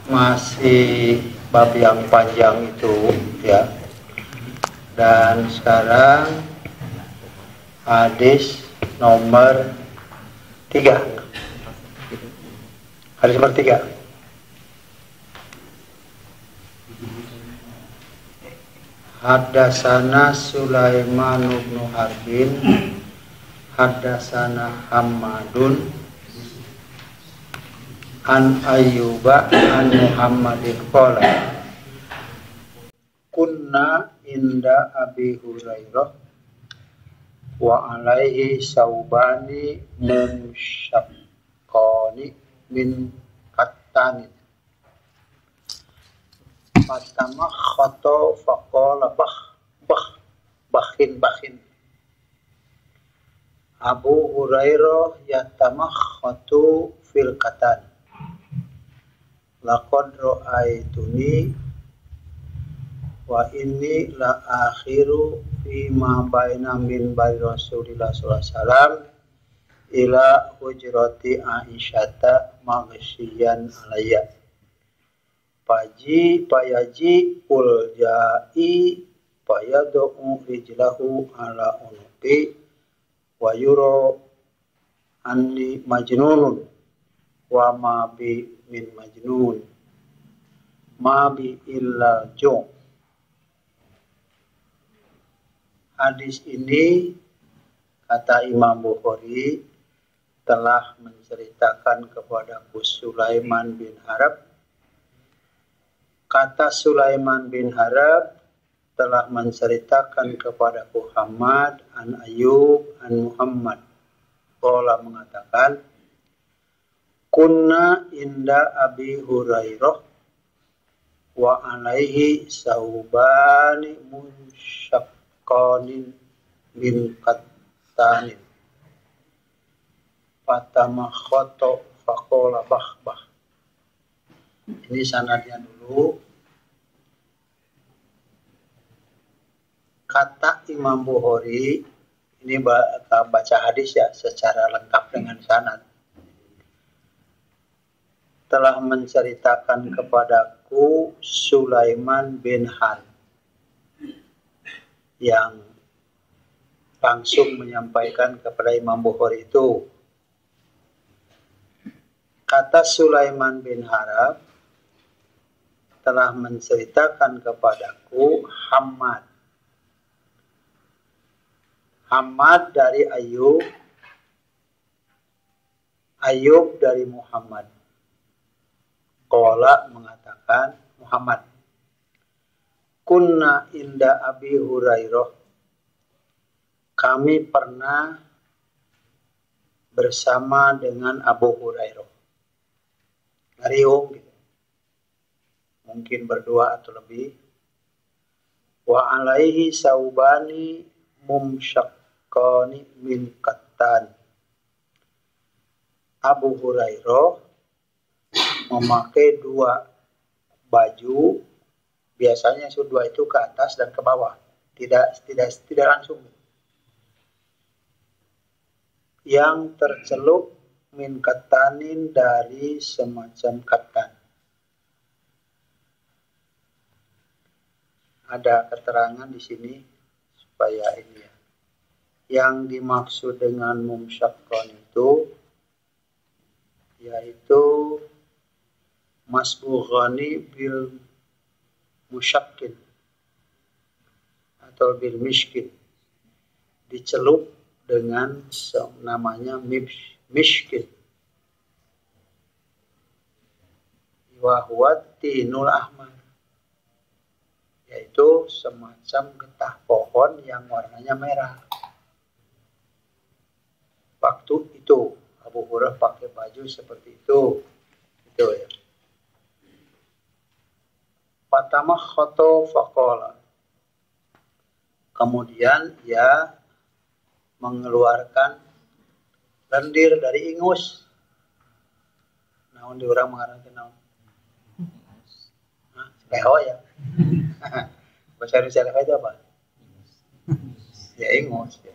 masih bab yang panjang itu ya. Dan sekarang hadis nomor 3. Hadis nomor 3. Haddasana Sulaiman bin Harbin haddasana Hammadun an Ayyuba an Muhammadin qala kunna inda Abi Hurairah wa alaihi saubani mumsyaqqani min kattanin fatamakhata faqala bakhin Abu Hurairah yatamakhatu fil katan laqad ra'aituni wa inni la akhiru fi ma baina min bari Rasulillah sallallahu alaihi wasallam ila hujrati Aisyata maghsyiyan alayya payaji uljai payadu rijlahu ala unuqi wa yuro anni majnunun wa ma bi min majnun ma bi illa jung. Hadis ini kata Imam Bukhari telah menceritakan kepadaku Sulaiman bin Harb. Kata Sulaiman bin Harb telah menceritakan kepadaku Hammad an Ayyub an Muhammad. Qala mengatakan kunna inda Abi Hurairah wa alaihi saubani munsyaqqanin min qattanin fatamakhata faqala bah. Ini sanadnya dulu. Kata Imam Bukhari, ini baca hadis ya secara lengkap dengan sanad. Telah menceritakan kepadaku Sulaiman bin Harb yang langsung menyampaikan kepada Imam Bukhari itu. Kata Sulaiman bin Harb telah menceritakan kepadaku Hammad dari Ayyub dari Muhammad. Qala mengatakan Muhammad kunna inda Abi Hurairah, kami pernah bersama dengan Abu Hurairah. Ngariung gitu. Mungkin berdua atau lebih. Wa alaihi saubani mumsyaqqani min kattan. Abu Hurairah memakai 2 baju, biasanya dua itu ke atas dan ke bawah, tidak langsung. Yang tercelup min kattanin dari semacam kattan. Ada keterangan di sini supaya ini ya. Yang dimaksud dengan mumsyaqqan itu yaitu masbughani bil musyakkin atau bil mishkin, dicelup dengan namanya mishkin. Wa huwa tinul ahmar, yaitu semacam getah pohon yang warnanya merah. Waktu itu Abu Hurairah pakai baju seperti itu ya. Fatamakhata faqala, kemudian ia mengeluarkan lendir dari ingus. Naon di orang mengarang naon? Leho ya. Bahasa Indonesia leho itu apa? Ya ingus ya.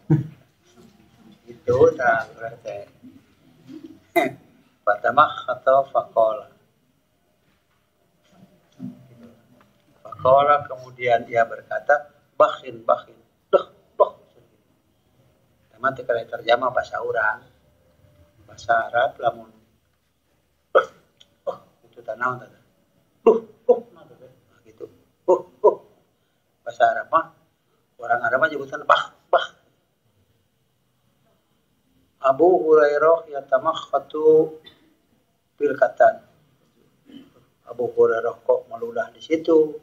Itu tak berarti. Fatamakhata faqala, Faqala, kemudian ia berkata, bakhin, bakhin. Duh. Teman tekala terjemah bahasa orang. Bahasa Arab lamun. Itu tanaw tadi. Nah gitu. Bahasa Arab mah, orang Arab mah nyebutan bah. Abu Hurairah yatamakhatu pilkatan. Abu Hurairah kok meludah di situ,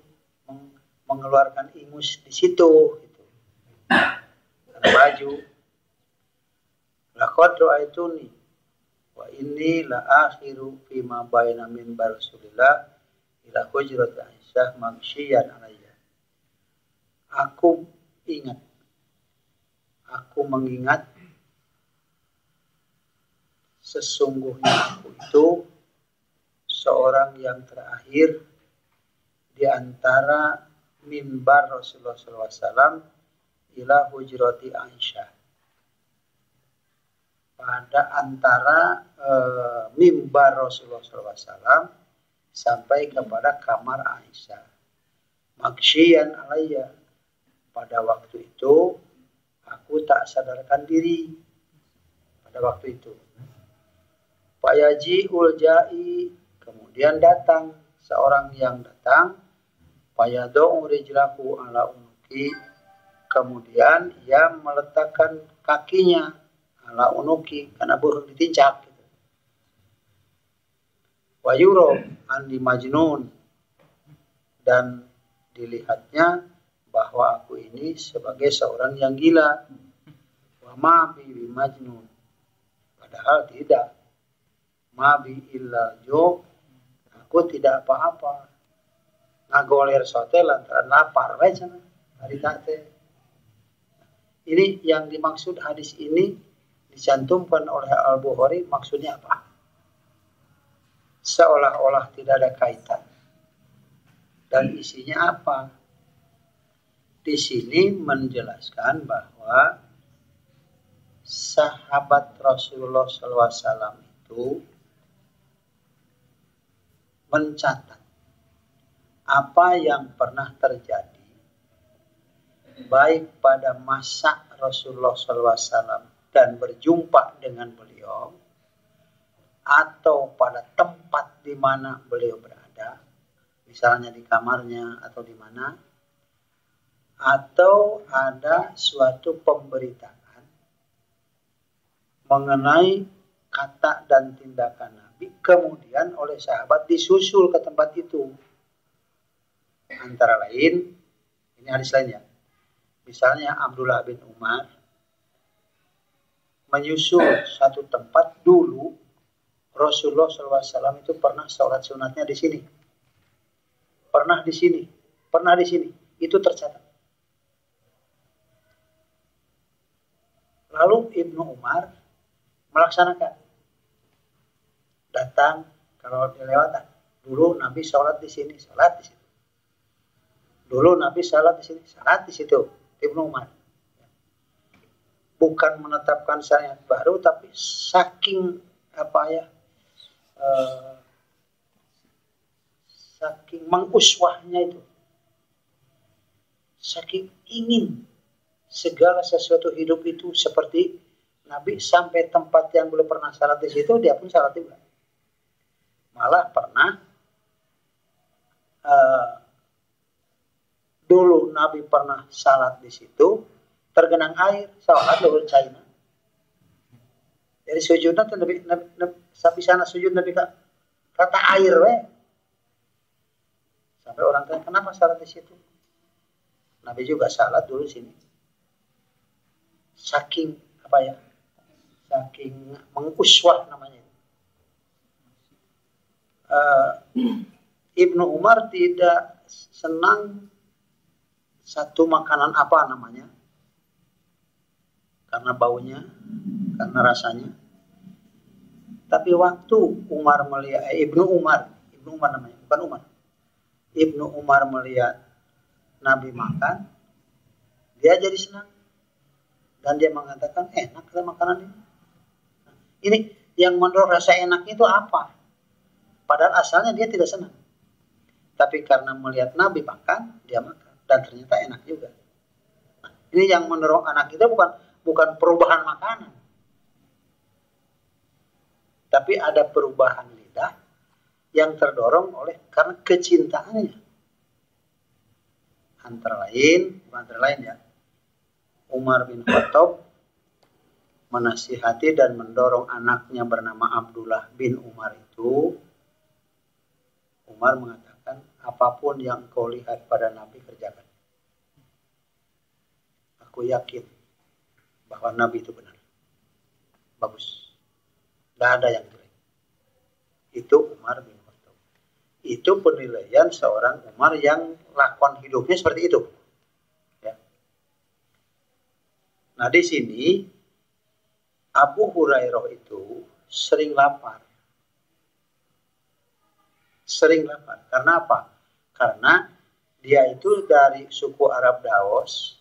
mengeluarkan ingus di situ, gitu. Karena baju. Laqad ra'aituni wa inni la akhiru fima baina minbar Rasulillah ila hujrat Aisyah maghsyiyan alayya. Aku mengingat sesungguhnya aku itu seorang yang terakhir di antara mimbar Rasulullah SAW ila hujrati Aisyah. Pada antara mimbar Rasulullah SAW sampai kepada kamar Aisyah. Maghsyiyan alayya. Pada waktu itu aku tak sadarkan diri. Pada waktu itu. Fayaji'ul ja'i, kemudian datang seorang yang datang, fayadau rijlahu ala unuki, kemudian ia meletakkan kakinya ala unuki, karena burung ditincak. Wayuro andi majnun, dan dilihatnya bahwa aku ini sebagai seorang yang gila. Wa ma bi majnun, padahal tidak. Mabi illa jo, aku tidak apa-apa. Ngagoler sote lantaran lapar wecana hari tate. Ini yang dimaksud hadis ini dicantumkan oleh Al-Bukhari, maksudnya apa? Seolah-olah tidak ada kaitan. Dan isinya apa? Di sini menjelaskan bahwa sahabat Rasulullah SAW itu mencatat apa yang pernah terjadi baik pada masa Rasulullah SAW dan berjumpa dengan beliau, atau pada tempat di mana beliau berada, misalnya di kamarnya atau di mana, atau ada suatu pemberitaan mengenai kata dan tindakan Nabi, kemudian oleh sahabat disusul ke tempat itu. Antara lain, ini hadis lainnya. Misalnya Abdullah bin Umar menyusul satu tempat dulu, Rasulullah SAW itu pernah sholat sunatnya di sini. Pernah di sini. Itu tercatat. Lalu Ibnu Umar melaksanakan. Datang, kalau dilewatan. Dulu Nabi sholat di sini, sholat di situ. Dulu Nabi sholat di sini, sholat di situ. Ibnu Umar. Bukan menetapkan syariat baru, tapi saking saking menguswahnya itu. Saking ingin segala sesuatu hidup itu seperti Nabi, sampai tempat yang belum pernah sholat di situ, dia pun sholat juga. Malah pernah dulu Nabi pernah salat di situ, tergenang air, salat dulu China. Jadi sujudnya tuh Nabi sampai sana sujud Nabi kata air Sampai orang tanya, kenapa salat di situ? Nabi juga salat dulu sini. Saking saking menguswah namanya. Ibnu Umar tidak senang satu makanan apa namanya, karena baunya, karena rasanya. Tapi waktu Umar melihat Ibnu Umar namanya, bukan Umar. Ibnu Umar melihat Nabi makan, dia jadi senang dan dia mengatakan enak makanan ini. Ini yang menurut rasa enak itu apa? Padahal asalnya dia tidak senang. Tapi karena melihat Nabi makan, dia makan. Dan ternyata enak juga. Nah, ini yang mendorong anak kita bukan perubahan makanan. Tapi ada perubahan lidah yang terdorong karena kecintaannya. Antara lain ya, Umar bin Khattab menasihati dan mendorong anaknya bernama Abdullah bin Umar itu. Umar mengatakan, apapun yang kau lihat pada Nabi kerjakan. Aku yakin bahwa Nabi itu benar. Bagus. Tidak ada yang jelek. Itu Umar bin Khattab. Itu penilaian seorang Umar yang lakon hidupnya seperti itu. Ya. Nah di sini Abu Hurairah itu sering lapar. Karena apa? Karena dia itu dari suku Arab Daos,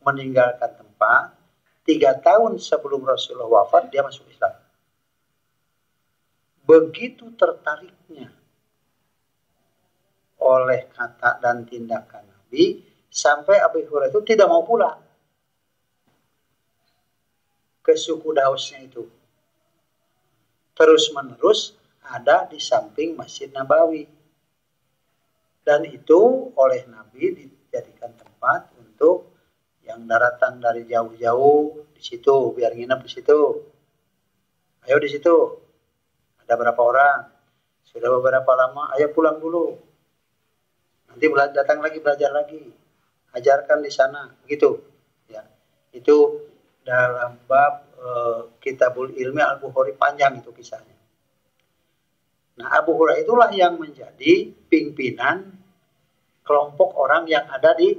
meninggalkan tempat. 3 tahun sebelum Rasulullah wafat, dia masuk Islam. Begitu tertariknya oleh kata dan tindakan Nabi, sampai Abu Hurairah itu tidak mau pulang ke suku Dausnya itu. Terus-menerus ada di samping Masjid Nabawi. Dan itu oleh Nabi dijadikan tempat untuk yang datang dari jauh-jauh di situ, biar nginep di situ. Ayo di situ. Ada berapa orang? Sudah beberapa lama, ayo pulang dulu. Nanti datang lagi, belajar lagi. Ajarkan di sana, begitu. Ya. Itu dalam bab Kitabul Ilmi Al-Bukhari, panjang itu kisahnya. Nah, Abu Hurairah itulah yang menjadi pimpinan kelompok orang yang ada di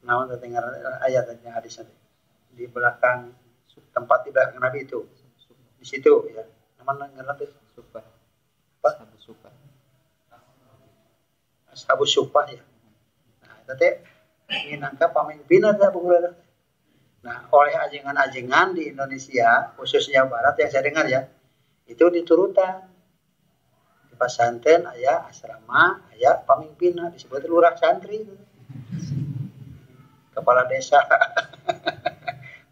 namanya dengar ayat yang hadis di belakang tempat di belakang Nabi itu. Di situ ya. Namanya ngerti Sufah. Apa? Ashabus Sufah ya. Nah, itu minangka pamimpinan Abu Hurairah. Nah, oleh ajengan-ajengan di Indonesia, khususnya Barat yang saya dengar ya, itu diturutan. Di pesantren aya asrama, aya pamimpina, disebut lurah santri. Kepala desa.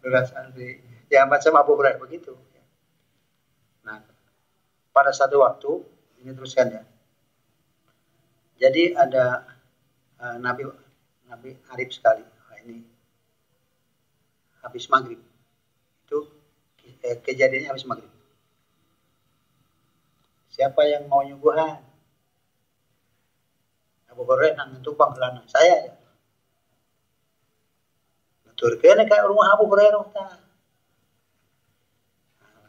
Lurah santri. Ya macam Abu Hurairah begitu. Nah, pada satu waktu, ini teruskan ya. Jadi ada Nabi arif sekali. Nah, ini habis maghrib. Itu kejadiannya habis maghrib. Siapa yang mau nyuguhan? Abu Hurairah nang tumpang kelana. Saya ya. Turkene kayak rumah Abu Hurairah.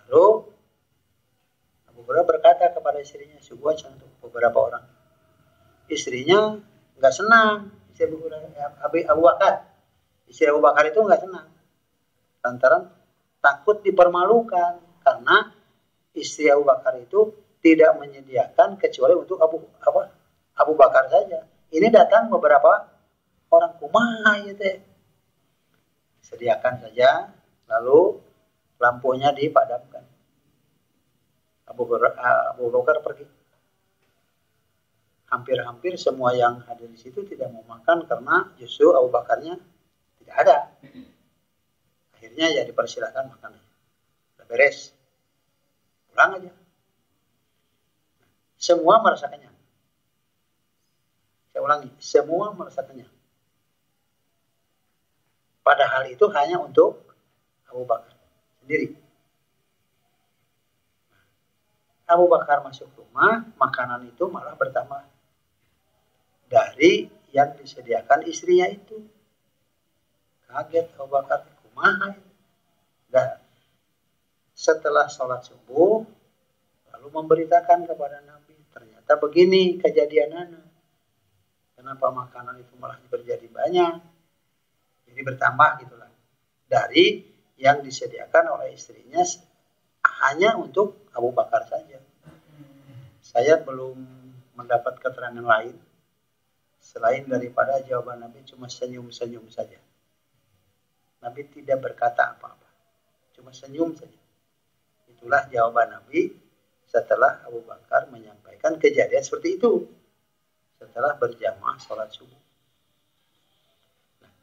Lalu Abu Hurairah berkata kepada istrinya, suguhan untuk beberapa orang. Istrinya nggak senang. Istri Abu Bakar. Istri Abu Bakar itu nggak senang. Lantaran takut dipermalukan karena istri Abu Bakar itu tidak menyediakan kecuali untuk Abu Bakar saja. Ini datang beberapa orang kumaha gitu. Sediakan saja, lalu lampunya dipadamkan. Abu Bakar pergi. Hampir-hampir semua yang hadir di situ tidak mau makan karena justru Abu Bakarnya tidak ada. Akhirnya ya dipersilakan makan. Udah beres. Pulang aja. Semua merasa kenyang. Saya ulangi, semua merasa kenyang. Padahal itu hanya untuk Abu Bakar sendiri. Abu Bakar masuk rumah, makanan itu malah bertambah dari yang disediakan istrinya itu. Kaget Abu Bakar, kumaha. Dan setelah sholat subuh, lalu memberitakan kepada Nabi, ternyata begini kejadiannya. Kenapa makanan itu malah terjadi banyak? Jadi bertambah gitulah. Dari yang disediakan oleh istrinya hanya untuk Abu Bakar saja. Saya belum mendapat keterangan lain selain daripada jawaban Nabi cuma senyum-senyum saja. Nabi tidak berkata apa-apa. Cuma senyum saja. Itulah jawaban Nabi setelah Abu Bakar menyampaikan kejadian seperti itu setelah berjamaah sholat subuh. Nah,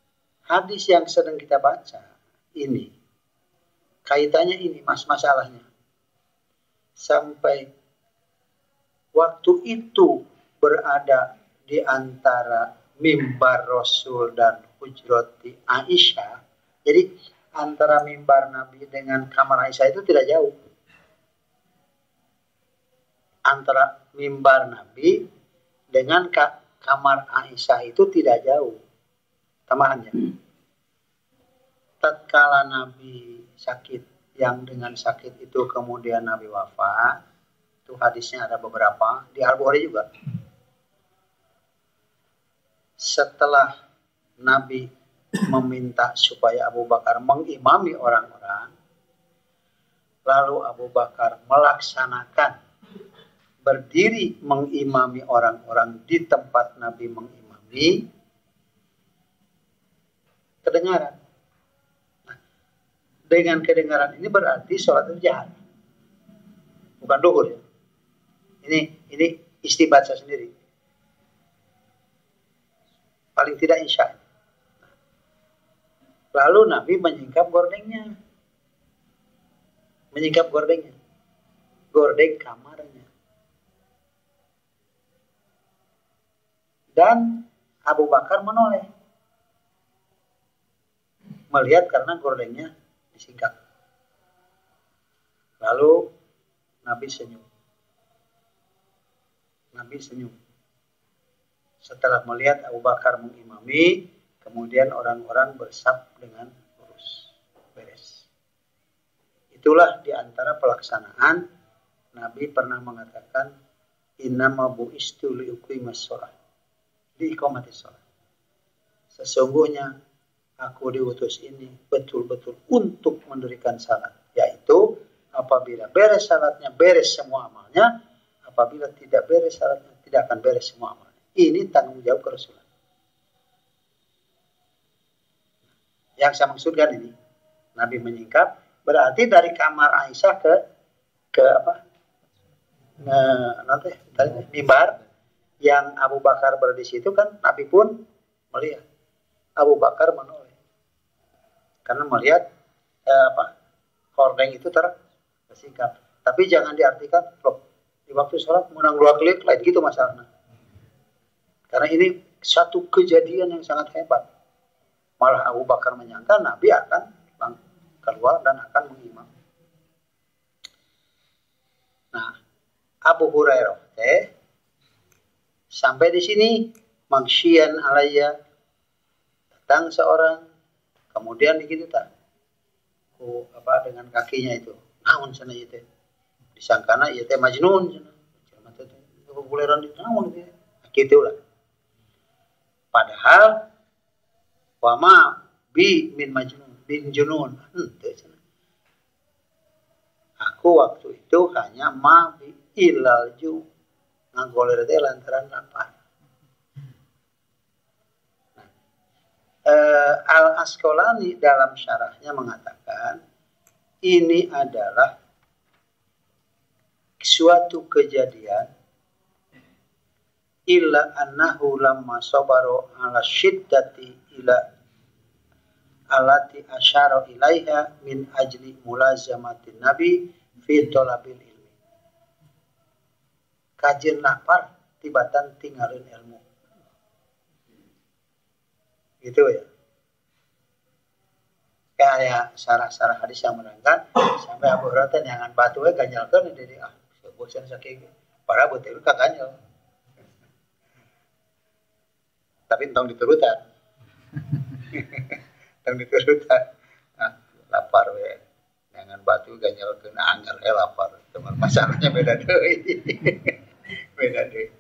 hadis yang sedang kita baca ini kaitannya ini masalahnya sampai waktu itu berada di antara mimbar Rasul dan hujrati Aisyah. Jadi antara mimbar Nabi dengan kamar Aisyah itu tidak jauh. Antara mimbar Nabi dengan kamar Aisyah itu tidak jauh. Tambahannya. Tatkala Nabi sakit, yang dengan sakit itu kemudian Nabi wafat, itu hadisnya ada beberapa, di Al-Bukhari juga. Setelah Nabi meminta supaya Abu Bakar mengimami orang-orang, lalu Abu Bakar melaksanakan berdiri mengimami orang-orang di tempat Nabi mengimami, kedengaran. Nah, dengan kedengaran ini berarti sholat jahat, bukan duhur ya. Ini istibat saya sendiri. Paling tidak isya. Lalu Nabi menyingkap gordengnya. Gordeng kamarnya. Dan Abu Bakar menoleh. Melihat karena gordengnya disingkap. Lalu Nabi senyum. Setelah melihat Abu Bakar mengimami, kemudian orang-orang bersab dengan lurus, beres. Itulah diantara pelaksanaan Nabi pernah mengatakan innama bu'istu liuqimas shalah, liiqamatis shalah. Sesungguhnya aku diutus ini betul-betul untuk mendirikan salat, yaitu apabila beres salatnya beres semua amalnya, apabila tidak beres salatnya tidak akan beres semua amalnya. Ini tanggung jawab Rasulullah. Yang saya maksudkan ini, Nabi menyingkap, berarti dari kamar Aisyah ke apa? Nanti mimbar yang Abu Bakar berada di situ kan, Nabi pun melihat. Abu Bakar menoleh karena melihat hordeng itu tersingkap. Tapi jangan diartikan loh, di waktu sholat menang dua klik lain gitu masalahnya. Karena ini satu kejadian yang sangat hebat. Malah Abu Bakar menyangka Nabi akan keluar dan akan mengimam. Nah, Abu Hurairah sampai di sini magsyian alayya, datang seorang, kemudian begitu tak dengan kakinya itu naon sana itu disangkana ieu teh majnun cenah jelema teh populeran di naon teh kitulah. Padahal wama bi min majnun bin junun henteu cenah. Aku waktu itu hanya ma bi ilal ju ngagoler teh lantaran lapar. Al-Asqalani dalam syarahnya mengatakan ini adalah suatu kejadian illa annahu lamma sabaru ala syiddati ila alati asyara ilaiha min ajli mulazamatin nabi fi talabil ilmi. Kajian lapar tibatan tinggalin ilmu. Gitu ya. Kayak sarah-sarah hadis yang menerangkan sampai Abu Hurairah nyangan batu we ganjalkeun deui bosan saking para beuteul ka ganjal. Tapi entong diturutan. Entong diturutan. Lapar we nyangan batu ganjalkeun anggar lapar. Teman masalahnya beda deui. Beda deui.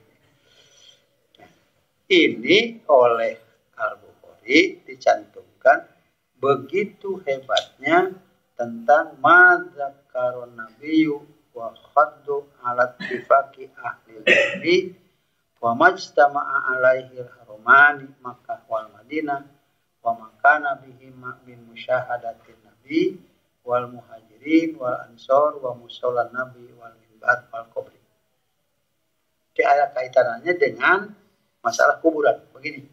Ini oleh Al-Bukhari dicantumkan begitu hebatnya tentang madzakaron nabiyyu wa khaddu ala tifaqi ahli ilmi wa majtama'a alaihi al-harumani Makkah wal Madinah wa makana bihima min musyahadatin nabi wal muhajirin wal ansor wa musallan nabi wal ba'd wal qabri. Ada kaitannya dengan masalah kuburan. Begini.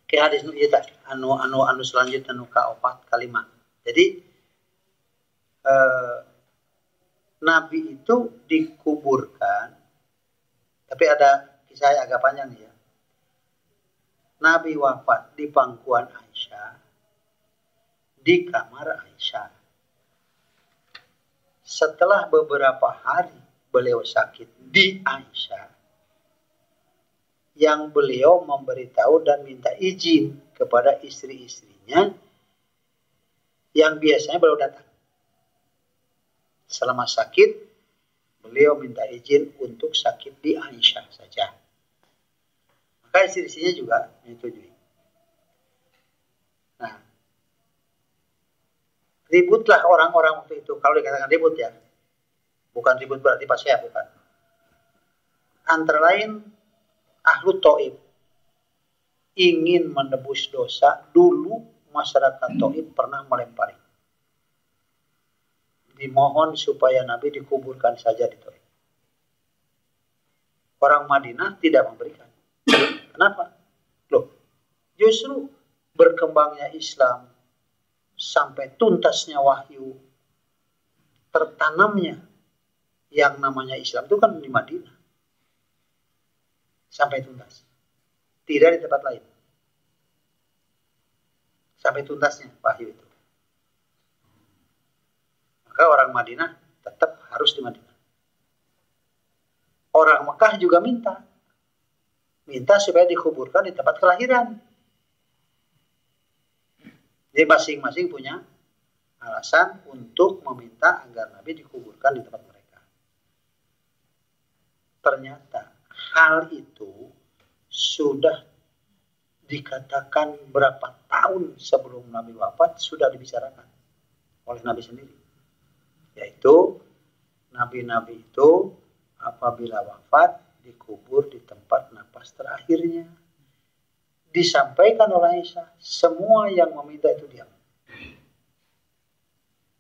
Ke hadis nu ieu tah anu selanjutnya nu kaopat kalimat. Jadi Nabi itu dikuburkan, tapi ada kisah yang agak panjang ya. Nabi wafat di pangkuan Aisyah, di kamar Aisyah. Setelah beberapa hari beliau sakit di Aisyah, yang beliau memberitahu dan minta izin kepada istri-istrinya yang biasanya beliau datang. Selama sakit, beliau minta izin untuk sakit di Aisyah saja. Maka istri-istrinya juga menyetujui. Nah, ributlah orang-orang waktu itu. Kalau dikatakan ribut ya, bukan ribut berarti pas saya, bukan. Antara lain, Ahlu Taif ingin menebus dosa. Dulu masyarakat Taif pernah melempari. Dimohon supaya Nabi dikuburkan saja di Taif. Orang Madinah tidak memberikan. Kenapa? Loh, justru berkembangnya Islam sampai tuntasnya wahyu, tertanamnya yang namanya Islam itu kan di Madinah. Sampai tuntas. Tidak di tempat lain. Sampai tuntasnya wahyu itu. Maka orang Madinah tetap harus di Madinah. Orang Mekah juga minta supaya dikuburkan di tempat kelahiran. Jadi masing-masing punya alasan untuk meminta agar Nabi dikuburkan di tempat mereka. Ternyata hal itu sudah dikatakan berapa tahun sebelum Nabi wafat sudah dibicarakan oleh Nabi sendiri. Yaitu Nabi-Nabi itu apabila wafat dikubur di tempat napas terakhirnya. Disampaikan oleh Aisyah, semua yang meminta itu diam.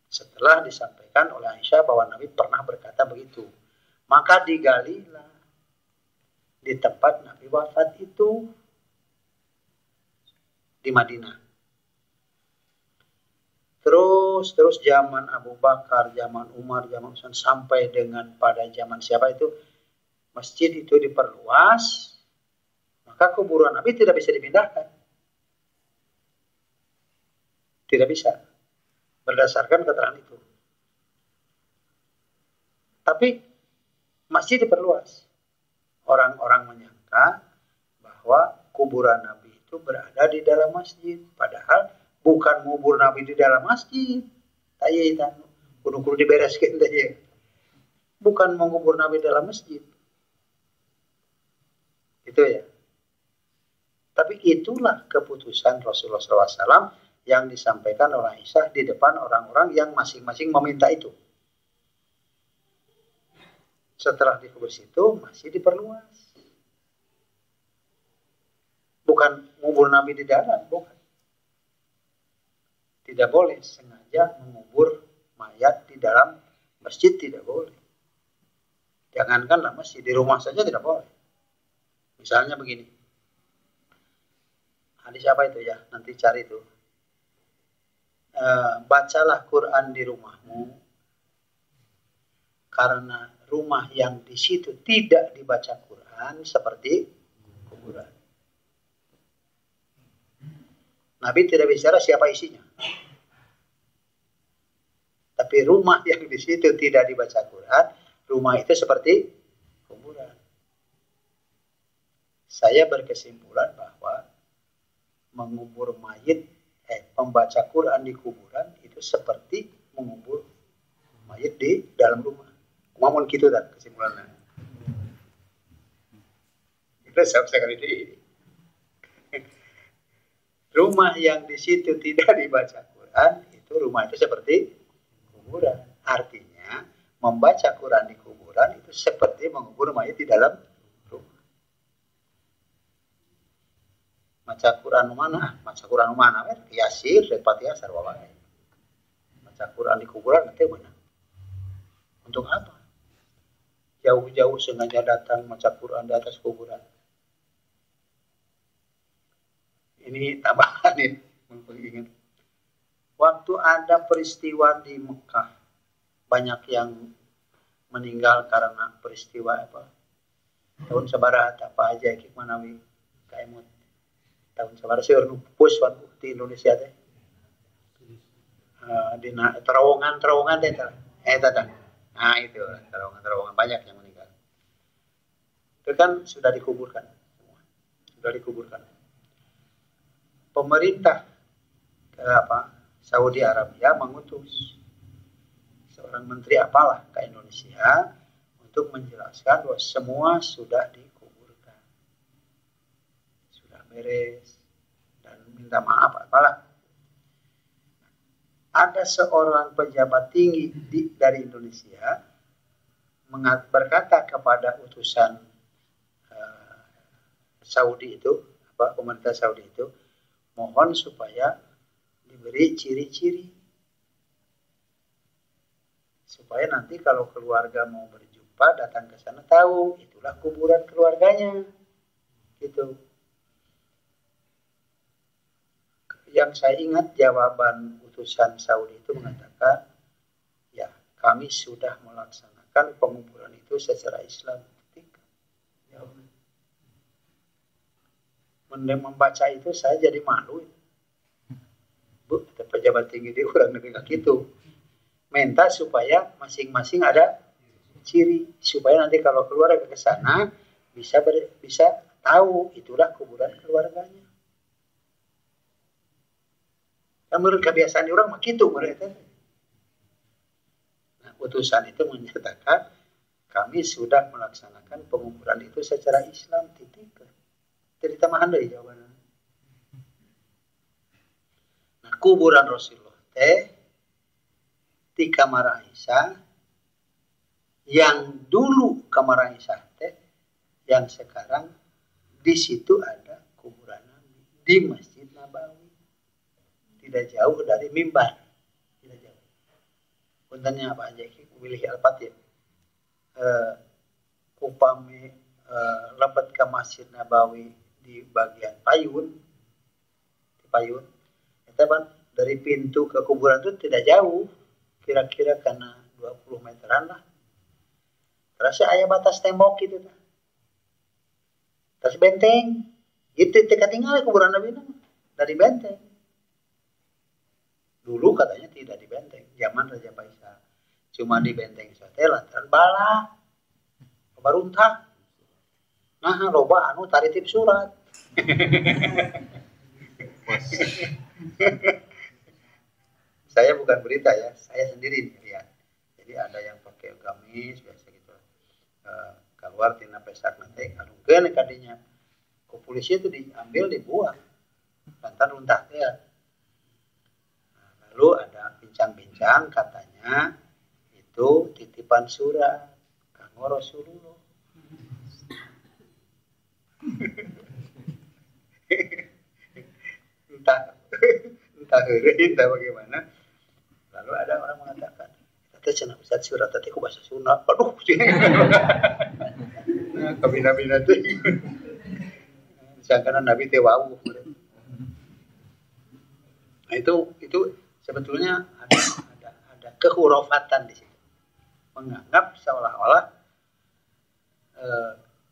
Setelah disampaikan oleh Aisyah bahwa Nabi pernah berkata begitu, maka digalilah di tempat Nabi wafat itu di Madinah. Terus zaman Abu Bakar, zaman Umar, zaman Utsman sampai dengan pada zaman siapa itu masjid itu diperluas, maka kuburan Nabi tidak bisa dipindahkan. Tidak bisa. Berdasarkan keterangan itu. Tapi masjid diperluas. Orang-orang menyangka bahwa kuburan Nabi itu berada di dalam masjid. Padahal bukan ngubur Nabi di dalam masjid. Tayyitan. Kudu-kudu dibereskan tadi. Bukan mengubur Nabi dalam masjid. Itu ya. Tapi itulah keputusan Rasulullah SAW yang disampaikan oleh Aisyah di depan orang-orang yang masing-masing meminta itu. Setelah dikubur situ masih diperluas. Bukan mengubur Nabi di dalam, bukan. Tidak boleh sengaja mengubur mayat di dalam masjid, tidak boleh. Jangankanlah masjid, di rumah saja tidak boleh. Misalnya begini. Hadis apa itu ya? Nanti cari itu. Bacalah Quran di rumahmu. Karena rumah yang di situ tidak dibaca Quran seperti kuburan. Nabi tidak bicara siapa isinya. Tapi rumah yang di situ tidak dibaca Quran, rumah itu seperti kuburan. Saya berkesimpulan bahwa mengubur mayit, membaca Quran di kuburan itu seperti mengubur mayit di dalam rumah. Kumamun gitu dan kesimpulannya. Itu sekali ini. Rumah yang di situ tidak dibaca Quran, itu rumah itu seperti kuburan. Artinya membaca Quran di kuburan itu seperti mengubur mayit di dalam rumah. Maca Quran mana? Maca Quran mana? Yasin, Fatihah, sarwa wae. Maca Quran di kuburan nanti mana? Untuk apa? jauh-jauh sengaja datang baca Quran di atas kuburan. Ini tambahan nih, ingat. Waktu ada peristiwa di Mekah, banyak yang meninggal karena peristiwa apa? Tahun sabaraha apa aja ki manawi kaemut. Tahun sabaraha seueur nu pupus di Indonesia teh. Dina terowongan teh eta tah. Nah itu terowongan banyak yang meninggal. Itu kan sudah dikuburkan semua. Sudah dikuburkan. Pemerintah Saudi Arabia mengutus seorang menteri apalah ke Indonesia untuk menjelaskan bahwa semua sudah dikuburkan. Sudah beres dan minta maaf apalah. Ada seorang pejabat tinggi dari Indonesia berkata kepada utusan Saudi itu, pemerintah Saudi itu, mohon supaya diberi ciri-ciri supaya nanti kalau keluarga mau berjumpa datang ke sana tahu itulah kuburan keluarganya, gitu. Yang saya ingat jawaban utusan Saudi itu mengatakan, ya kami sudah melaksanakan penguburan itu secara Islam. Membaca itu saya jadi malu. Bu, pejabat tinggi di orang negeri gitu. Minta supaya masing-masing ada ciri supaya nanti kalau keluar ke sana bisa tahu itulah kuburan keluarganya. Menurut kebiasaan orang mah gitu mereka. Nah, utusan itu menyatakan kami sudah melaksanakan penguburan itu secara Islam, titik. Jadi tambahan dari jawabannya. Nah, kuburan Rasulullah di kamar Aisyah yang dulu kamar Aisyah yang sekarang di situ ada kuburan Nabi di Masjid Nabawi. Tidak jauh dari mimbar. Tidak jauh. Puntennya apa aja? Pilih Al-Fatih. Upami lebat ke Masjid Nabawi di bagian payun. Di payun. Itu kan dari pintu ke kuburan itu tidak jauh. Kira-kira karena 20 meteran lah. Terus ada batas tembok gitu. Terus benteng. Itu tinggal kuburan Nabi dari benteng. Dulu katanya tidak di benteng, zaman Raja Faisal. Cuma di benteng saja lantaran bala. Baruntah. Nah, loba anu taritip surat. Saya bukan berita ya, saya sendiri lihat. Jadi ada yang pakai gamis biasa gitu. Keluar tina pesak nanti adukeun kadinya. Ku polisi itu diambil dibuang. Lantaran runtah teh. Lalu ada bincang-bincang katanya itu titipan surat kanggo Rasulullah. entah bagaimana. Lalu ada orang mengatakan, "Teh cenah Ustaz surat teh ku bahasa Sunda." Aduh. Nah, kabina-bina teh. Disangkana Nabi teh wau. Nah, itu sebetulnya ada kehurafatan di situ. Menganggap seolah-olah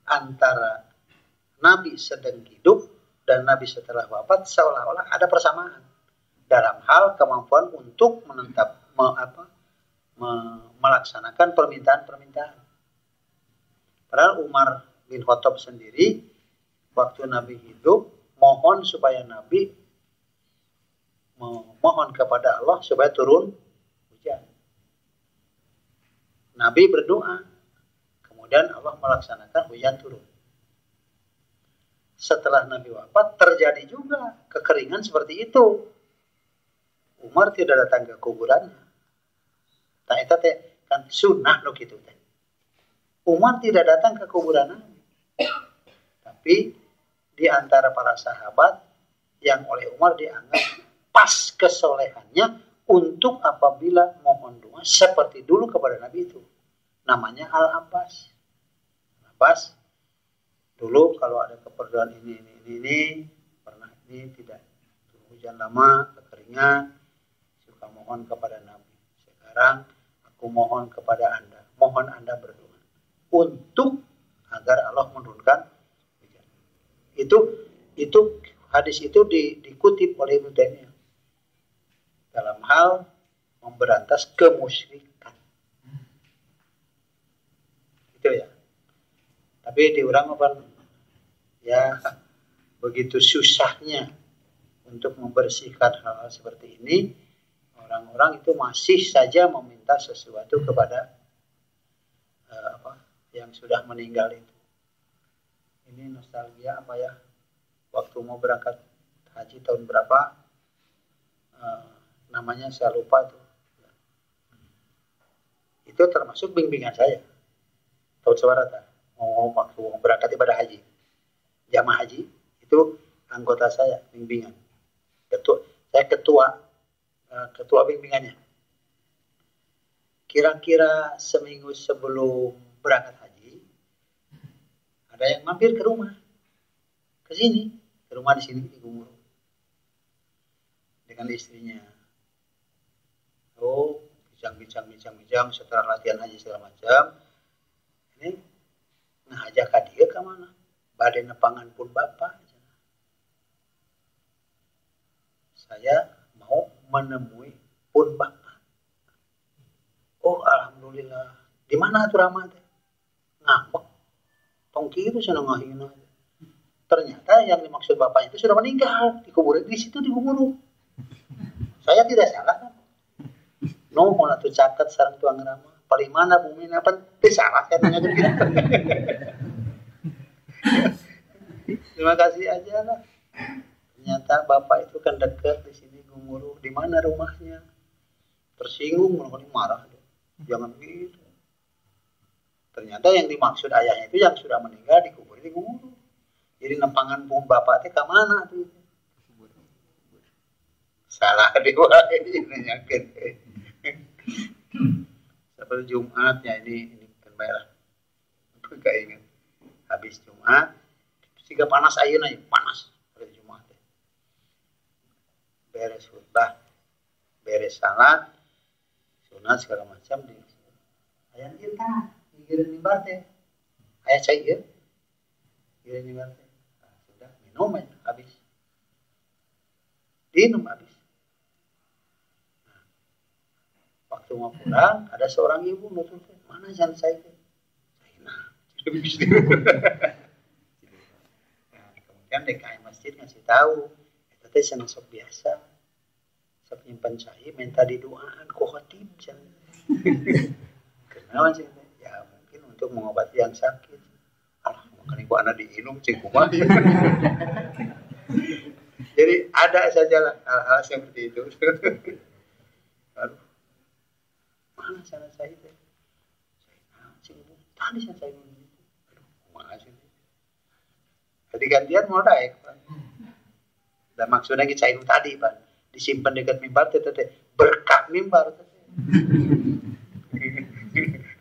antara Nabi sedang hidup dan Nabi setelah wafat seolah-olah ada persamaan dalam hal kemampuan untuk melaksanakan permintaan-permintaan. Padahal Umar bin Khattab sendiri waktu Nabi hidup mohon supaya Nabi memohon kepada Allah supaya turun hujan. Nabi berdoa, kemudian Allah melaksanakan hujan turun. Setelah Nabi wafat terjadi juga kekeringan seperti itu. Umar tidak datang ke kuburannya. Nah itu kan sunnah loh gitu. Umar tidak datang ke kuburan Nabi. Tapi di antara para sahabat yang oleh Umar dianggap pas kesolehannya untuk apabila mohon doa seperti dulu kepada Nabi itu. Namanya Al-Abbas. Abbas, dulu kalau ada keperluan ini pernah ini tidak hujan lama, kekeringan, suka mohon kepada Nabi. Sekarang aku mohon kepada Anda, mohon Anda berdoa untuk agar Allah menurunkan hujan. Itu hadis itu dikutip oleh Ibnu Taimiyah dalam hal memberantas kemusyrikan. Itu ya. Tapi diurang apa? Ya, begitu susahnya untuk membersihkan hal-hal seperti ini, orang-orang itu masih saja meminta sesuatu kepada yang sudah meninggal itu. Ini nostalgia apa ya? Waktu mau berangkat haji tahun berapa? Namanya saya lupa itu. Itu termasuk bimbingan saya. Tahun sebarata waktu mau berangkat ibadah haji, jamaah haji itu anggota saya bimbingan. Saya ketua bimbingannya. Kira-kira seminggu sebelum berangkat haji, ada yang mampir ke rumah, ke sini, ke rumah di sini di Gumuru, dengan istrinya. Oh, bincang setelah latihan haji segala macam. Ini ngajak dia ke mana? Badai nepangan pun bapak. Saya mau menemui pun bapak. Oh, alhamdulillah. Di mana tuh Rama teh? Ngambek. Tongki itu senang ngahina. Ternyata yang dimaksud bapaknya itu sudah meninggal, dikuburin di situ di Gumuru. Saya tidak salah kan? No, mau tuh catat sareng tuang Rama. Paling mana bumi apa? Salah saya tanya gitu. Terima kasih aja lah. Ternyata bapak itu kan dekat di sini Gumuru. Di mana rumahnya? Tersinggung, marah. Jangan gitu. Ternyata yang dimaksud ayahnya itu yang sudah meninggal dikubur di Gumuru. Jadi nempangan pun bapak itu ke mana tuh? Salah dia nanyakin. Seperti Jumat ya ini kan bayar. Enggak ingat. Habis Jumat, siga panas ayeuna panas pada Jumat. Beres khutbah, beres salat, sunat segala macam di aya kita gigireun mimbar teh. Aya cai ieu. Gigireun mimbar teh. Nah, sudah minum aja habis. Minum habis. Nah, waktu mau pulang ada seorang ibu nutur teh, "Mana jan saya teh?" Nah, kemudian DKI masjid ngasih tahu, itu teh cenah sok biasa. Sok nyimpen cai minta didoaan ku khatib cenah. Kenaon sih? Ya mungkin untuk mengobati yang sakit. Alah, makanya gua anak diinum cing kumaha. Jadi ada sajalah hal-hal seperti itu. Aduh. Mana sana saya teh? Tadi saya ngomong itu. Aduh, kumaha sih. Jadi gantian mau naik, Pak. Dan maksudnya kita cair tadi, Pak. Disimpan dekat mimbar teh berkah mimbar teh.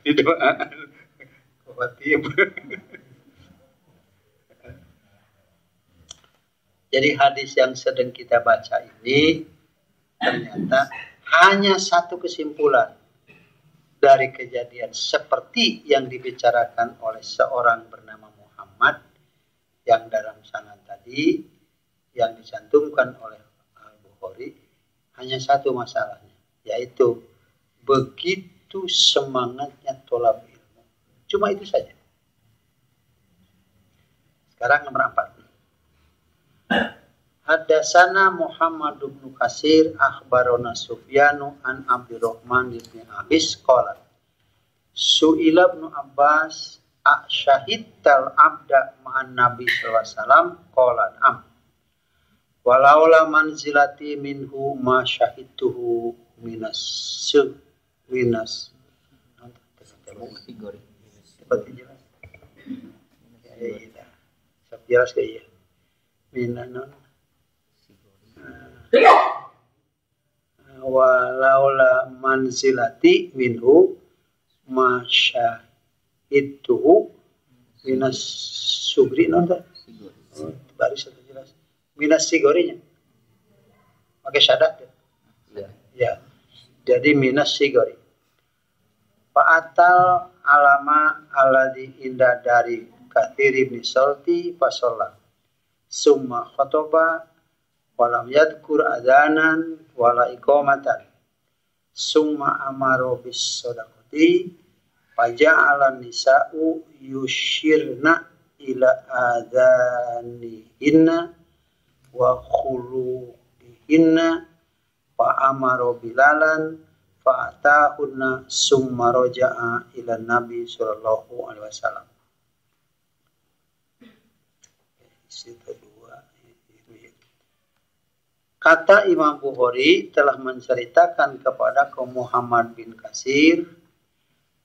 Didoaan. Khawatir. Jadi hadis yang sedang kita baca ini ternyata hanya satu kesimpulan dari kejadian seperti yang dibicarakan oleh seorang bernama Muhammad yang dalam sanad tadi yang dicantumkan oleh Al-Bukhari, hanya satu masalahnya, yaitu begitu semangatnya tolab ilmu. Cuma itu saja. Sekarang nomor 4. Hadatsana Muhammad bin Katsir akhbarana Sufyanu an Abdurrahman bin Abis qala Su'ila ibn Abbas asyahidtal abda ma'an Nabi sallallahu alaihi wasallam qala am walaula manzilati minhu ma syahidtuhu minas seperti jelas jelas kayak minanon walaula manzilati minhu masyahidtuhu Minas sugri nonton. Baru saya jelas. Minas sigorinya. Pakai syadat. Ya. Jadi minas sigori. Fa'atal alama alladhi inda dari kathiri ibn salti fasolla. Summa khotoba walam yadkur adhanan wala iqamatan. Summa amaro bis sodakoti faja'ala nisa'u yushirna ila adhanihinna wa khuluqihinna fa amaro bilalan fa atahunna summa roja'a ila nabi sallallahu alaihi wasallam. Kata Imam Bukhari telah menceritakan kepada kaum Muhammad bin Kasir.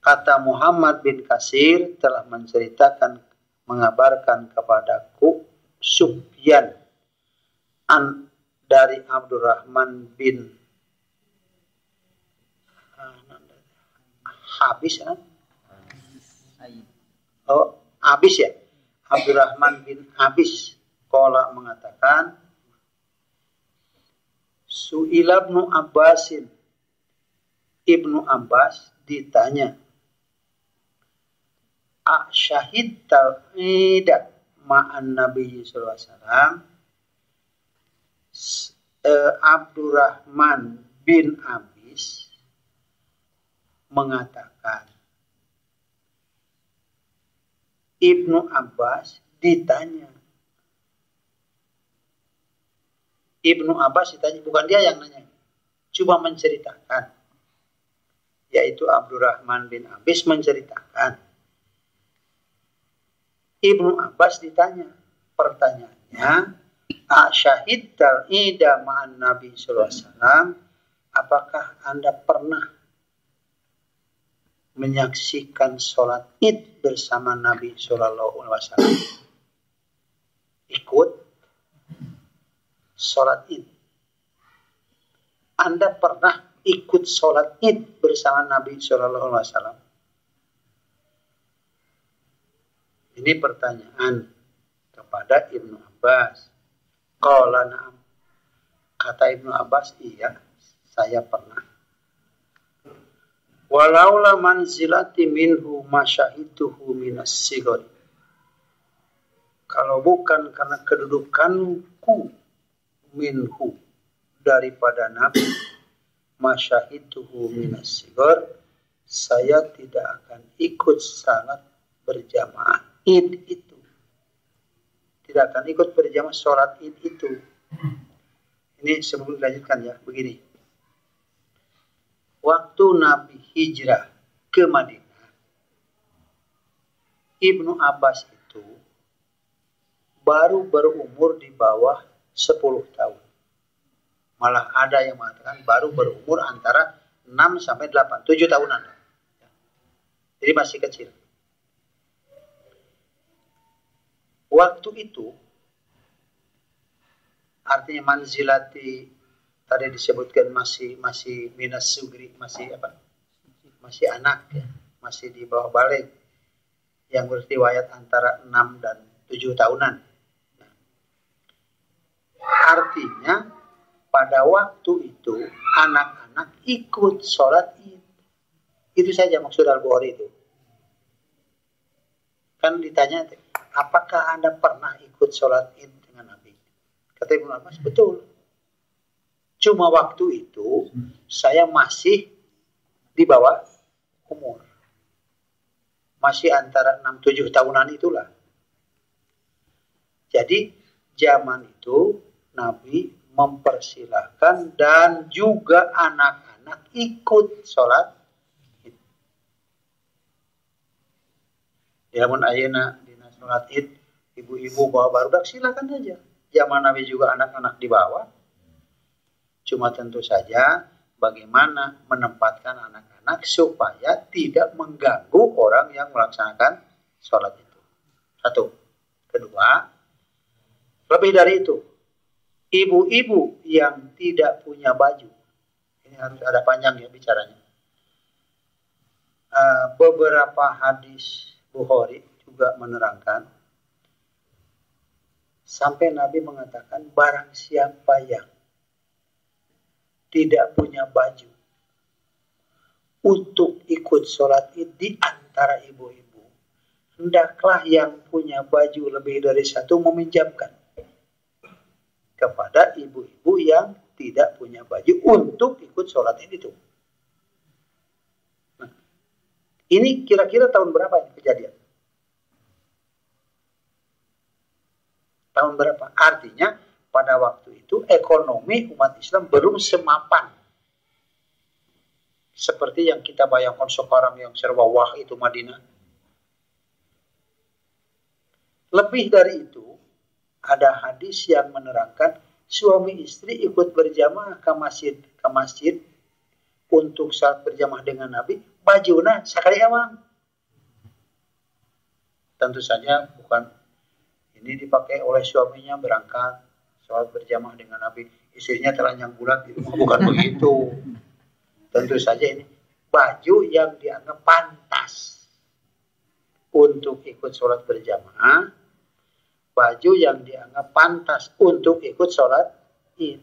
Kata Muhammad bin Kasir telah menceritakan, mengabarkan kepadaku Sufyan dari Abdurrahman bin Habis ya? Oh, Habis ya? Abdurrahman bin Habis qala mengatakan Su'ila ibnu Abbasin, Ibnu Abbas ditanya, syahid tal'ida ma'an Nabi sallallahu alaihi wasallam. Abdurrahman bin Abis mengatakan, Ibnu Abbas ditanya. Ibnu Abbas ditanya, bukan dia yang nanya, cuma menceritakan. Yaitu Abdurrahman bin Abis menceritakan. Ibnu Abbas ditanya, pertanyaannya, syahid tal'ida ma'an Nabi sallallahu alaihi wasallam, apakah Anda pernah menyaksikan sholat id bersama Nabi sallallahu alaihi wasallam? Ikut sholat id. Anda pernah ikut sholat id bersama Nabi sallallahu alaihi wasallam? Ini pertanyaan kepada Ibnu Abbas. Qala na'am. Kata Ibnu Abbas, iya, saya pernah. Walaula manzilati minhu masyahituhu minas sigori. Kalau bukan karena kedudukanku minhu daripada Nabi, masyahituhu minas sigor, saya tidak akan ikut salat berjamaah id itu. Tidak akan ikut berjamaah sholat id itu. Ini sebelum dilanjutkan ya, begini. Waktu Nabi hijrah ke Madinah, Ibnu Abbas itu baru berumur di bawah 10 tahun. Malah ada yang mengatakan baru berumur antara 6 sampai 8, 7 tahunan. Jadi masih kecil. Waktu itu, artinya manzilati tadi disebutkan masih minas sugri, masih anak ya, masih di bawah balik, yang berriwayat antara 6 dan 7 tahunan. Nah, artinya pada waktu itu anak-anak ikut sholat id. Itu saja maksud Al-Bukhari itu. Kan ditanya, apakah Anda pernah ikut sholat id dengan Nabi? Kata Ibnu Abbas, betul. Cuma waktu itu saya masih di bawah umur. Masih antara 6-7 tahunan itulah. Jadi zaman itu Nabi mempersilahkan dan juga anak-anak ikut sholat id. Namun ayeuna dina sholat id, ibu-ibu bawa barudak silakan aja. Zaman Nabi juga anak-anak dibawa. Cuma tentu saja bagaimana menempatkan anak-anak supaya tidak mengganggu orang yang melaksanakan sholat itu. Satu. Kedua, lebih dari itu, ibu-ibu yang tidak punya baju. Ini harus ada panjang ya bicaranya. Beberapa hadis Bukhari, juga menerangkan sampai Nabi mengatakan barang siapa yang tidak punya baju untuk ikut sholat id di antara ibu-ibu, hendaklah yang punya baju lebih dari satu meminjamkan kepada ibu-ibu yang tidak punya baju untuk ikut sholat id itu. Nah, ini kira-kira tahun berapa ini kejadian? Tahun berapa? Artinya pada waktu itu ekonomi umat Islam belum semapan seperti yang kita bayangkan sekarang yang serba wah itu Madinah. Lebih dari itu, ada hadis yang menerangkan suami istri ikut berjamaah ke masjid untuk saat berjamaah dengan Nabi, bajuna sakali awang. Tentu saja bukan ini dipakai oleh suaminya berangkat sholat berjamaah dengan Nabi, istrinya telanjang bulat di rumah, bukan begitu. Tentu saja ini baju yang dianggap pantas untuk ikut sholat berjamaah, baju yang dianggap pantas untuk ikut sholat id.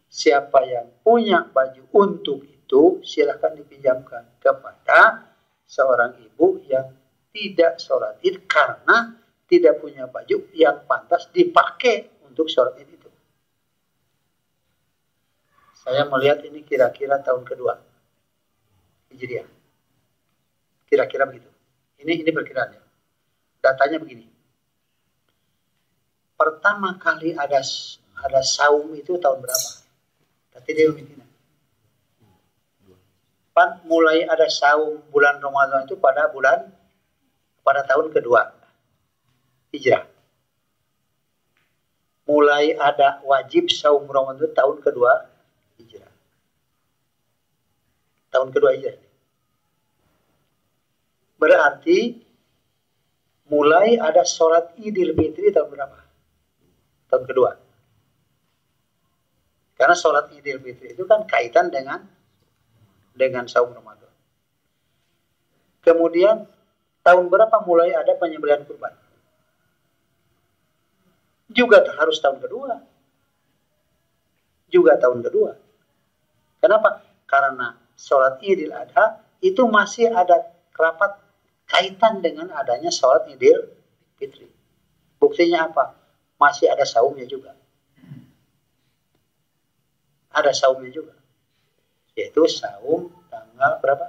Siapa yang punya baju untuk itu silakan dipinjamkan kepada seorang ibu yang tidak sholat id karena tidak punya baju yang pantas dipakai untuk sholat id itu. Saya melihat ini kira-kira tahun kedua Hijriah. Kira-kira begitu. Ini perkiraan ya. Datanya begini. Pertama kali ada saum itu tahun berapa? Tadi dia memikirkan. Mulai ada saum bulan Ramadan itu pada tahun kedua Hijrah. Mulai ada wajib saum Ramadan tahun kedua Hijrah. Tahun kedua Hijrah. Berarti mulai ada sholat Idul Fitri tahun berapa? Tahun kedua. Karena sholat Idul Fitri itu kan kaitan dengan saum Ramadan. Kemudian tahun berapa mulai ada penyembelihan kurban? Juga harus tahun kedua. Juga tahun kedua. Kenapa? Karena sholat Idul Adha itu masih ada rapat kaitan dengan adanya sholat Idul Fitri. Buktinya apa? Masih ada saumnya juga. Ada saumnya juga. Yaitu saum tanggal berapa?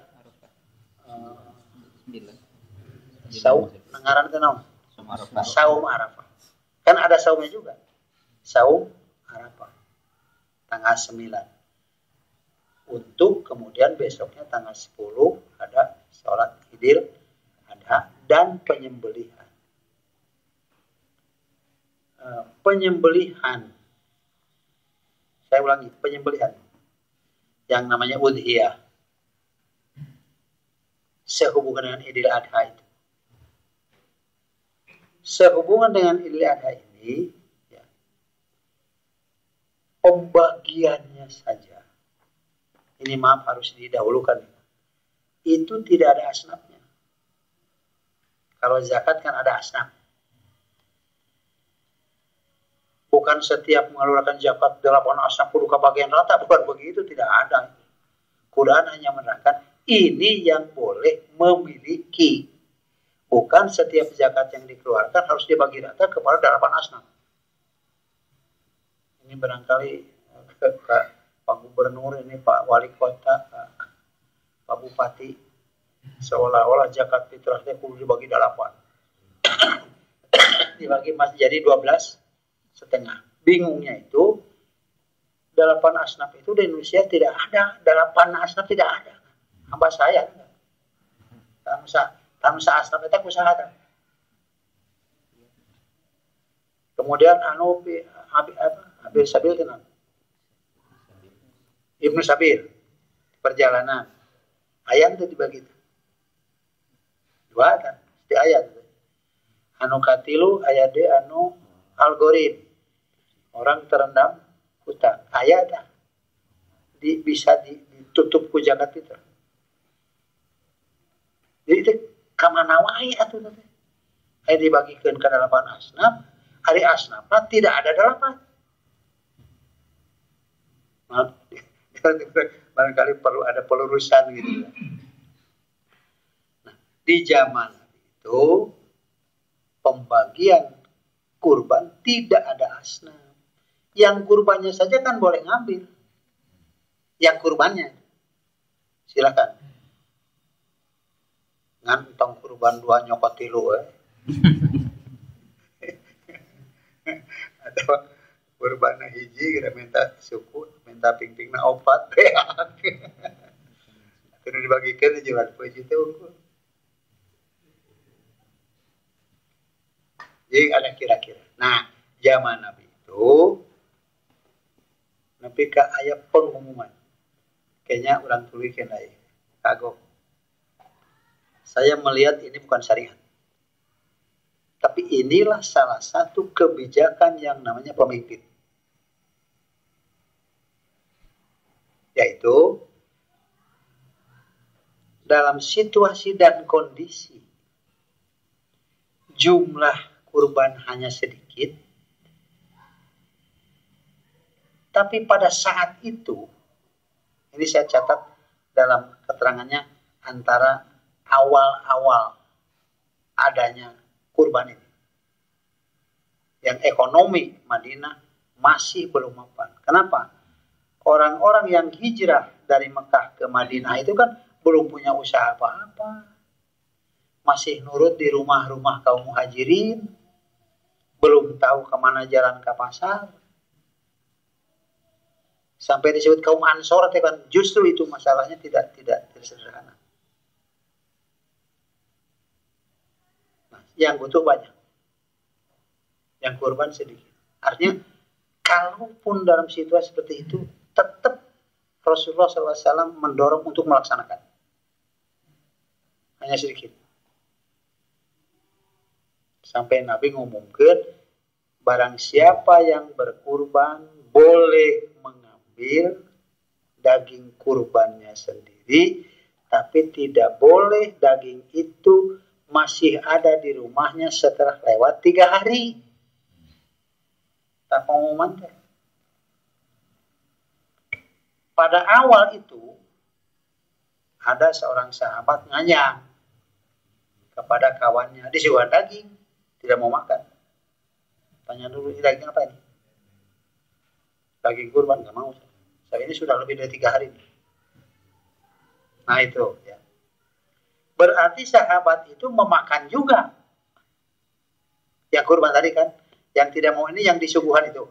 9. Saum ngaran teh naon? Saum Arafah. Kan ada saumnya juga. Saum Arafah. Tanggal 9. Untuk kemudian besoknya tanggal 10 ada sholat Idul Adha dan penyembelihan. Penyembelihan. Saya ulangi, penyembelihan. Yang namanya udhiyah. Sehubungan dengan Idul Adha itu. Sehubungan dengan Idul Adha ini, ya, pembagiannya saja. Ini maaf harus didahulukan. Itu tidak ada asnafnya. Kalau zakat kan ada asnaf. Bukan setiap mengeluarkan zakat 8 asnaf kudu bagian rata, bukan begitu, tidak ada. Quran hanya menerangkan ini yang boleh memiliki. Bukan setiap zakat yang dikeluarkan harus dibagi rata kepada 8 asnaf. Ini barangkali Pak Gubernur ini, Pak Wali Kota, Pak Bupati, seolah-olah zakat fitrahnya kudu dibagi 8. Dibagi masih jadi 12,5. Bingungnya itu 8 asnaf itu di Indonesia tidak ada. 8 asnaf tidak ada. Hamba saya. Tamsa asnaf itu usaha. Kemudian Habib Sabil kenal. Ibnu Sabil perjalanan. Ayat itu dibagi. 2 kan? Di ayat. Anu katilu ayat de anu algoritm. Orang terendam hutang. Ayat bisa ditutup ku zakat itu. Jadi itu Kamana wae atuh teh. Aya dibagikeun ka 8 asnaf, hari asnafna tidak ada 8. Nah, barangkali perlu ada pelurusan gitu. Nah, di zaman itu pembagian kurban tidak ada asnaf. Yang kurbannya saja kan boleh ngambil. Yang kurbannya. Silakan. Ngantong kurban 2 nyokot 3 atau kurban hiji kira minta suku, minta ping-pingna opat beak. Atuh dibagikeun jeung puji teh unggul. Jadi ada kira-kira. Nah, zaman Nabi itu nepi ka aya pengumuman. Kayaknya urang tulikeun aya. Kagok. Saya melihat ini bukan syariat. Tapi inilah salah satu kebijakan yang namanya pemimpin. Yaitu dalam situasi dan kondisi jumlah kurban hanya sedikit, tapi pada saat itu, ini saya catat dalam keterangannya, antara awal-awal adanya kurban ini, yang ekonomi Madinah masih belum mapan. Kenapa? Orang-orang yang hijrah dari Mekah ke Madinah itu kan belum punya usaha apa-apa, masih nurut di rumah-rumah kaum muhajirin, belum tahu kemana jalan ke pasar. Sampai disebut kaum Ansor, kan justru itu masalahnya tidak sederhana. Nah, yang butuh banyak, yang kurban sedikit. Artinya, kalaupun dalam situasi seperti itu, tetap Rasulullah SAW mendorong untuk melaksanakan. Hanya sedikit. Sampai Nabi ngumumkan, barang siapa yang berkurban boleh mengambil daging kurbannya sendiri, tapi tidak boleh daging itu masih ada di rumahnya setelah lewat 3 hari. Tak pengumuman deh. Pada awal itu ada seorang sahabat nganyang kepada kawannya, disuguhan daging, tidak mau makan. Tanya dulu, ini daging apa ini? Daging kurban, nggak mau. Saya ini sudah lebih dari 3 hari. Nah itu ya. Berarti sahabat itu memakan juga. Yang kurban tadi kan, yang tidak mau ini yang disuguhan itu.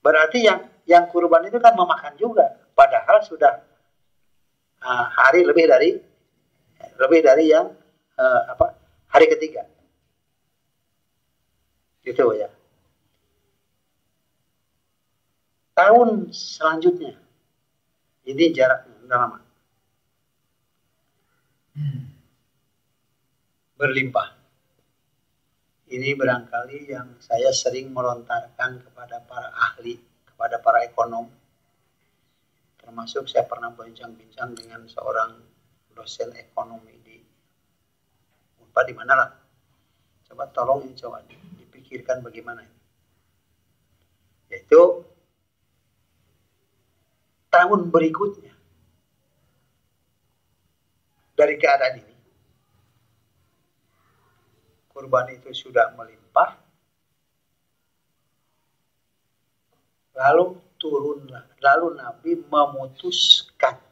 Berarti yang kurban itu kan memakan juga, padahal sudah hari lebih dari yang hari ketiga. Gitu ya. Tahun selanjutnya, ini jaraknya sudah lama, berlimpah. Ini barangkali yang saya sering melontarkan kepada para ahli, kepada para ekonom. Termasuk saya pernah bincang-bincang dengan seorang dosen ekonomi di Unpad di mana lah. Coba tolong coba dipikirkan bagaimana ini. Yaitu tahun berikutnya dari keadaan ini, kurban itu sudah melimpah, lalu turunlah, lalu Nabi memutuskan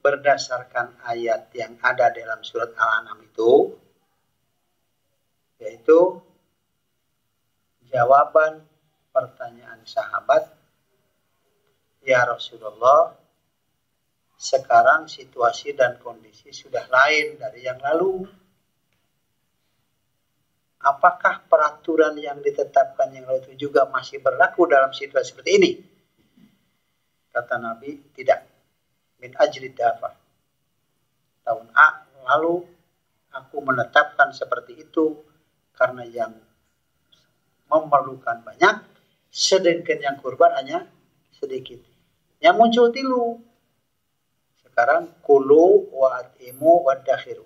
berdasarkan ayat yang ada dalam surat Al-An'am itu, yaitu jawaban pertanyaan sahabat, ya Rasulullah, sekarang situasi dan kondisi sudah lain dari yang lalu. Apakah peraturan yang ditetapkan yang lalu itu juga masih berlaku dalam situasi seperti ini? Kata Nabi, tidak. Min ajli dafa. Tahun A lalu aku menetapkan seperti itu karena yang memerlukan banyak, sedangkan yang kurban hanya sedikit. Yang muncul tilu. Sekarang kulu wa atimu wa dakhiru.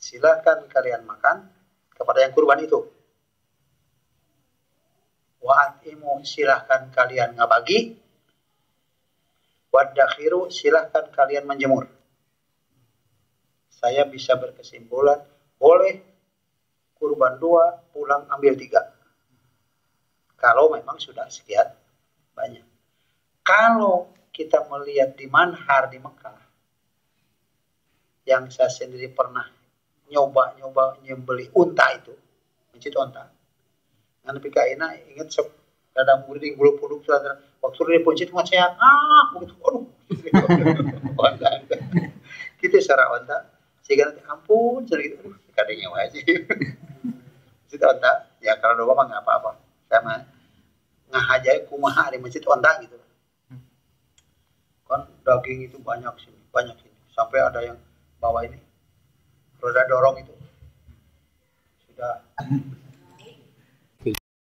Silakan kalian makan kepada yang kurban itu. Wa atimu, silahkan kalian ngabagi. Wa dakhiru, silahkan kalian menjemur. Saya bisa berkesimpulan, boleh kurban 2, pulang ambil 3. Kalau memang sudah sekian banyak. Kalau kita melihat di manhar di Mekah, yang saya sendiri pernah nyoba nyembeli unta itu, mencit unta. Ngan pikaina ingat kadang murid bulu puduk waktu dia pencit mah sehat. Begitu. Aduh. Kita secara unta, sehingga nanti ampun sedikit. Aduh, kadangnya wajib. Mencit unta, ya kalau doa mah nggak apa-apa. Sama ngahajai kumaha di masjid onta gitu. Kan daging itu banyak sini. Sampai ada yang bawa ini roda dorong itu. Sudah